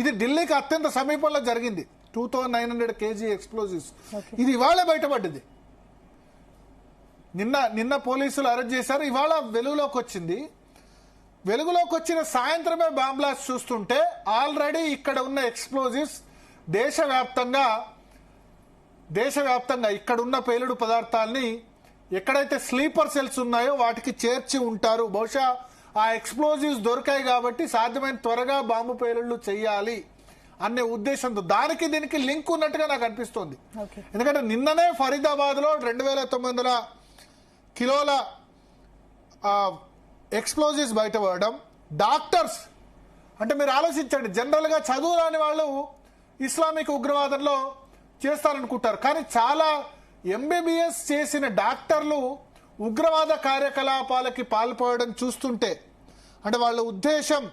ఇది ఢిల్లీకి అత్యంత సమీపంలో జరిగింది. 2900 kg ఎక్స్ప్లోజివ్స్. ఇది ఇవాళ బయటపడ్డది. నిన్న పోలీసులు అరెస్ట్ చేశారు, ఇవాళ వెలుగులోకి వచ్చింది. వెలుగులోకి వచ్చిన సాయంత్రమే బాంబ్ బ్లాస్ట్ చూస్తుంటే ఆల్రెడీ ఇక్కడ ఉన్న ఎక్స్ప్లోజివ్స్ దేశవ్యాప్తంగా ఇక్కడ ఉన్న పేలుడు పదార్థాలని ఎక్కడైతే స్లీపర్ సెల్స్ ఉన్నాయో వాటికి చేర్చి ఉంటారు. బహుశా ఆ ఎక్స్ప్లోజివ్స్ దొరికాయి కాబట్టి సాధ్యమైన త్వరగా బాంబు పేలుళ్లు చేయాలి అనే ఉద్దేశంతో దానికి దీనికి లింక్ ఉన్నట్టుగా నాకు అనిపిస్తోంది. ఎందుకంటే నిన్ననే ఫరీదాబాద్ లో 2900 కిలోల ఎక్స్ప్లోజివ్స్ బయటపడడం. డాక్టర్స్ అంటే మీరు ఆలోచించండి, జనరల్ గా చదువు రాని వాళ్ళు ఇస్లామిక్ ఉగ్రవాదంలో చేస్తారనుకుంటారు, కానీ చాలా ఎంబీబీఎస్ చేసిన డాక్టర్లు ఉగ్రవాద కార్యకలాపాలకి పాల్పడడం చూస్తుంటే అంటే వాళ్ళ ఉద్దేశం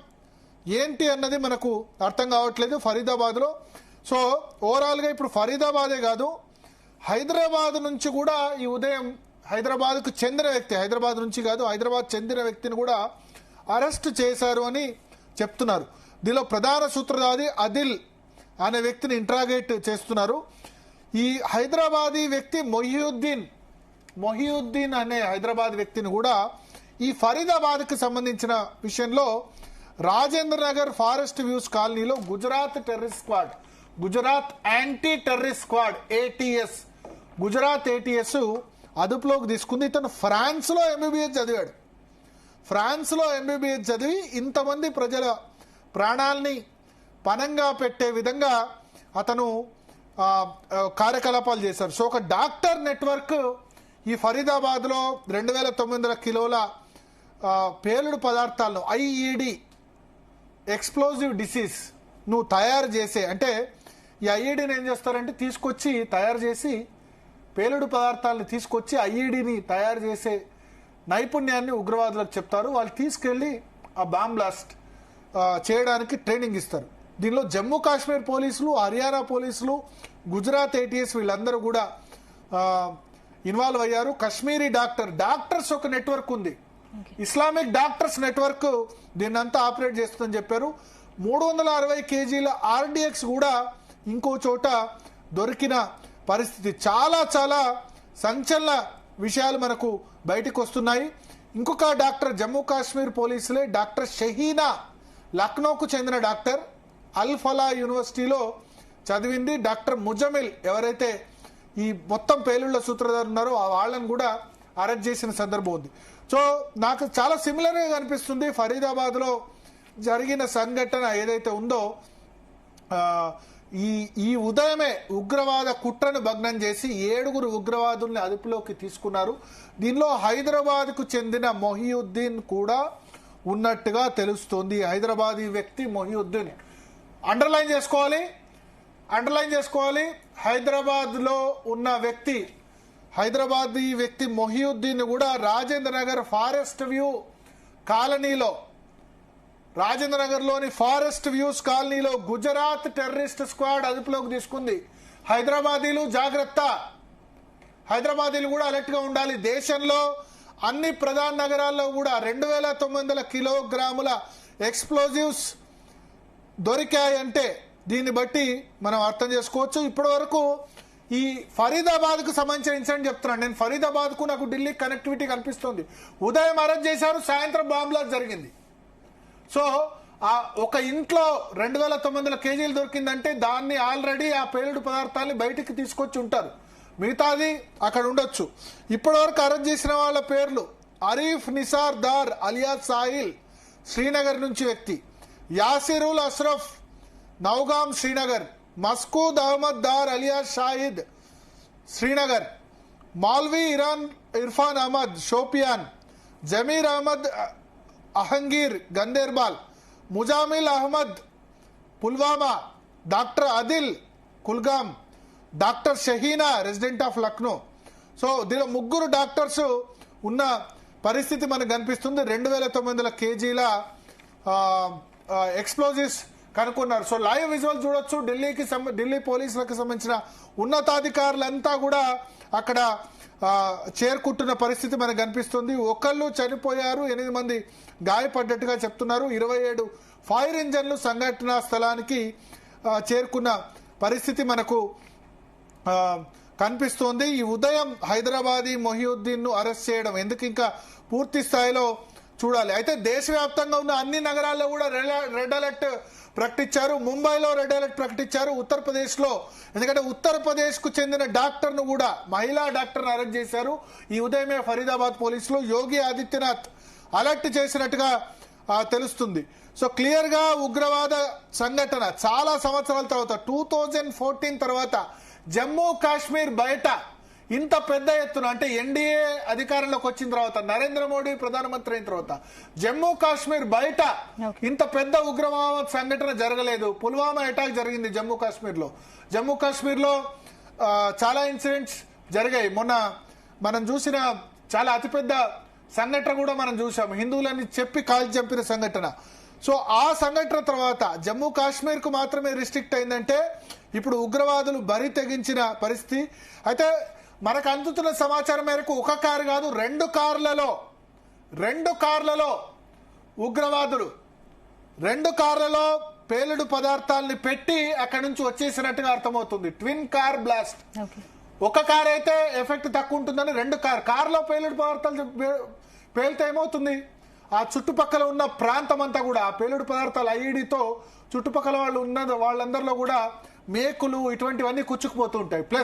ఏంటి అన్నది మనకు అర్థం కావట్లేదు ఫరీదాబాద్ లో. సో ఓవరాల్ గా ఇప్పుడు ఫరీదాబాదే కాదు, హైదరాబాద్ నుంచి కూడా ఈ ఉదయం హైదరాబాద్ కు చెందిన వ్యక్తి, హైదరాబాద్ నుంచి కాదు హైదరాబాద్ చెందిన వ్యక్తిని కూడా అరెస్ట్ చేశారు అని చెప్తున్నారు. దీనిలో ప్రధాన సూత్రధారి అదిల్ అనే వ్యక్తిని ఇంట్రాగేట్ చేస్తున్నారు. ఈ హైదరాబాదీ వ్యక్తి మొహియుద్దీన్ అనే హైదరాబాద్ వ్యక్తిని కూడా ఈ ఫరీదాబాద్ కి సంబంధించిన విషయంలో రాజేంద్ర నగర్ ఫారెస్ట్ వ్యూస్ కాలనీలో Gujarat anti terrorist squad Gujarat ATS అదుపులోకి తీసుకుంది. ఇతను ఫ్రాన్స్ లో ఎంబీబీఎస్ చదివి ఇంతమంది ప్రజల ప్రాణాలని పనంగా పెట్టే విధంగా అతను కార్యకలాపాలు చేశారు. సో ఒక డాక్టర్ నెట్వర్క్ ఈ ఫరీదాబాద్ లో 2900 కిలోల పేలుడు పదార్థాలను ఐఈడి ఎక్స్ప్లోజివ్ డిసీజ్ నువ్వు తయారు చేసే, అంటే ఈ ఐఈడిని ఏం చేస్తారంటే తీసుకొచ్చి తయారు చేసి పేలుడు పదార్థాలను తీసుకొచ్చి ఐఈడిని తయారు చేసే నైపుణ్యాన్ని ఉగ్రవాదులకు చెప్తారు. వాళ్ళు తీసుకెళ్లి ఆ బాంబ్ బ్లాస్ట్ చేయడానికి ట్రైనింగ్ ఇస్తారు. దీనిలో జమ్మూ కాశ్మీర్ పోలీసులు, హర్యానా పోలీసులు, గుజరాత్ ఏటీఎస్ వీళ్ళందరూ కూడా ఇన్వాల్వ్ అయ్యారు. కశ్మీరీ డాక్టర్స్ ఒక నెట్వర్క్ ఉంది, ఇస్లామిక్ డాక్టర్స్ నెట్వర్క్ దీన్నంతా ఆపరేట్ చేస్తుందని చెప్పారు. 360 kgల ఆర్డిఎక్స్ కూడా ఇంకో చోట దొరికిన పరిస్థితి. చాలా చాలా సంచలన విషయాలు మనకు బయటకు వస్తున్నాయి. ఇంకొక డాక్టర్ జమ్మూ కాశ్మీర్ పోలీసులే డాక్టర్ షహీనా, లక్నోకు చెందిన డాక్టర్, అల్ ఫలా యూనివర్సిటీలో చదివింది. డాక్టర్ ముజమిల్ ఎవరైతే ఈ మొత్తం పేలుళ్ల సూత్రధారు ఉన్నారో వాళ్ళని కూడా అరెస్ట్ చేసిన సందర్భం ఉంది. సో నాకు చాలా సిమిలర్ గా కనిపిస్తుంది ఫరీదాబాద్ లో జరిగిన సంఘటన ఏదైతే ఉందో. ఈ ఉదయమే ఉగ్రవాద కుట్రను భగ్నం చేసి 7 ఉగ్రవాదుల్ని అదుపులోకి తీసుకున్నారు. దీనిలో హైదరాబాద్ కు చెందిన మొహియుద్దీన్ కూడా ఉన్నట్టుగా తెలుస్తోంది. హైదరాబాదీ వ్యక్తి మొహియుద్దీన్ అండర్లైన్ చేసుకోవాలి. హైదరాబాద్ లో ఉన్న వ్యక్తి, హైదరాబాదీ వ్యక్తి మొహియుద్దీన్ కూడా రాజేంద్ర నగర్ ఫారెస్ట్ వ్యూ కాలనీలో, రాజేంద్ర నగర్ లోని ఫారెస్ట్ వ్యూస్ కాలనీలో గుజరాత్ టెర్రరిస్ట్ స్క్వాడ్ అదుపులోకి తీసుకుంది. హైదరాబాదీలు జాగ్రత్త, హైదరాబాదీలు కూడా అలర్ట్ గా ఉండాలి. దేశంలో అన్ని ప్రధాన నగరాల్లో కూడా 2900 కిలోగ్రాముల ఎక్స్ప్లోజివ్స్ దొరికాయంటే దీన్ని బట్టి మనం అర్థం చేసుకోవచ్చు. ఇప్పటి వరకు ఈ ఫరీదాబాద్ కు సంబంధించిన ఇన్సిడెంట్ చెప్తున్నాను నేను. ఫరీదాబాద్ కు నాకు ఢిల్లీ కనెక్టివిటీ కనిపిస్తుంది. ఉదయం అరెస్ట్ చేశారు, సాయంత్రం బాంబ్ బ్లాస్ట్ జరిగింది. సో ఒక ఇంట్లో 2900 kgలు దొరికిందంటే దాన్ని ఆల్రెడీ ఆ పేలుడు పదార్థాన్ని బయటికి తీసుకొచ్చి ఉంటారు, మిగతాది అక్కడ ఉండొచ్చు. ఇప్పటి వరకు అరెస్ట్ చేసిన వాళ్ళ పేర్లు: అరీఫ్ నిసార్ దార్ అలియాస్ సాహిల్, శ్రీనగర్ నుంచి వ్యక్తి; Yasirul Ashraf, Nowgam Srinagar; Maqsood Ahmad Dar alias Shahid, Srinagar; Maulvi Irfan Ahmad Shopian; Zameer Ahmad Ahangir Ganderbal; Muzammil Ahmad Pulwama; doctor Adil Kulgam; doctor Shaheena resident of Lucknow. So దీనిలో 3 డాక్టర్స్ ఉన్న పరిస్థితి మనకు కనిపిస్తుంది. 2900 kgల ఎక్స్ప్లోజివ్స్ కనుక్కున్నారు. సో లైవ్ విజువల్ చూడొచ్చు. ఢిల్లీ పోలీసులకు సంబంధించిన ఉన్నతాధికారులంతా కూడా అక్కడ చేరుకుంటున్న పరిస్థితి మనకు కనిపిస్తుంది. ఒకళ్ళు చనిపోయారు, 8 మంది గాయపడ్డట్టుగా చెప్తున్నారు. 27 ఫైర్ ఇంజన్లు సంఘటనా స్థలానికి చేరుకున్న పరిస్థితి మనకు కనిపిస్తోంది. ఈ ఉదయం హైదరాబాదీ మొహియుద్దీన్ ను అరెస్ట్ చేయడం ఎందుకు ఇంకా పూర్తి స్థాయిలో చూడాలి. అయితే దేశవ్యాప్తంగా ఉన్న అన్ని నగరాల్లో కూడా రెడ్ అలర్ట్ ప్రకటించారు. ముంబైలో రెడ్ అలర్ట్ ప్రకటించారు. ఉత్తరప్రదేశ్ లో, ఎందుకంటే ఉత్తరప్రదేశ్ కు చెందిన డాక్టర్ ను కూడా, మహిళా డాక్టర్ ను అరెస్ట్ చేశారు. ఈ ఉదయమే ఫరీదాబాద్ పోలీసులు యోగి ఆదిత్యనాథ్ అలర్ట్ చేసినట్టుగా తెలుస్తుంది. సో క్లియర్ గా ఉగ్రవాద సంఘటన చాలా సంవత్సరాల తర్వాత 2014 తర్వాత జమ్మూ కాశ్మీర్ బయట ఇంత పెద్ద ఎత్తున, అంటే ఎన్డీఏ అధికారంలోకి వచ్చిన తర్వాత, నరేంద్ర మోడీ ప్రధానమంత్రి అయిన తర్వాత జమ్మూ కాశ్మీర్ బయట ఇంత పెద్ద ఉగ్రవాద సంఘటన జరగలేదు. పుల్వామా అటాక్ జరిగింది జమ్మూ కాశ్మీర్ లో చాలా ఇన్సిడెంట్స్ జరిగాయి. మొన్న మనం చూసిన చాలా అతిపెద్ద సంఘటన కూడా మనం చూసాం, హిందువులని చెప్పి కాల్చి చంపిన సంఘటన. సో ఆ సంఘటన తర్వాత జమ్మూ కాశ్మీర్ కు మాత్రమే రిస్ట్రిక్ట్ అయిందంటే ఇప్పుడు ఉగ్రవాదులు బరి తెగించిన పరిస్థితి. అయితే మనకు అందుతున్న సమాచారం మేరకు ఒక కారు కాదు, 2 కార్లలో ఉగ్రవాదులు 2 కార్లలో పేలుడు పదార్థాలని పెట్టి అక్కడి నుంచి వచ్చేసినట్టుగా అర్థమవుతుంది. Twin car blast. ఒక కార్ అయితే ఎఫెక్ట్ తక్కువ ఉంటుందని 2 కార్లో పేలుడు పదార్థాలు పేలితే ఏమవుతుంది? ఆ చుట్టుపక్కల ఉన్న ప్రాంతం అంతా కూడా ఆ పేలుడు పదార్థాలు ఐఈడితో చుట్టుపక్కల వాళ్ళు ఉన్న వాళ్ళందరిలో కూడా మేకులు ఇటువంటివన్నీ కుచ్చుకుపోతూ ఉంటాయి. ప్లస్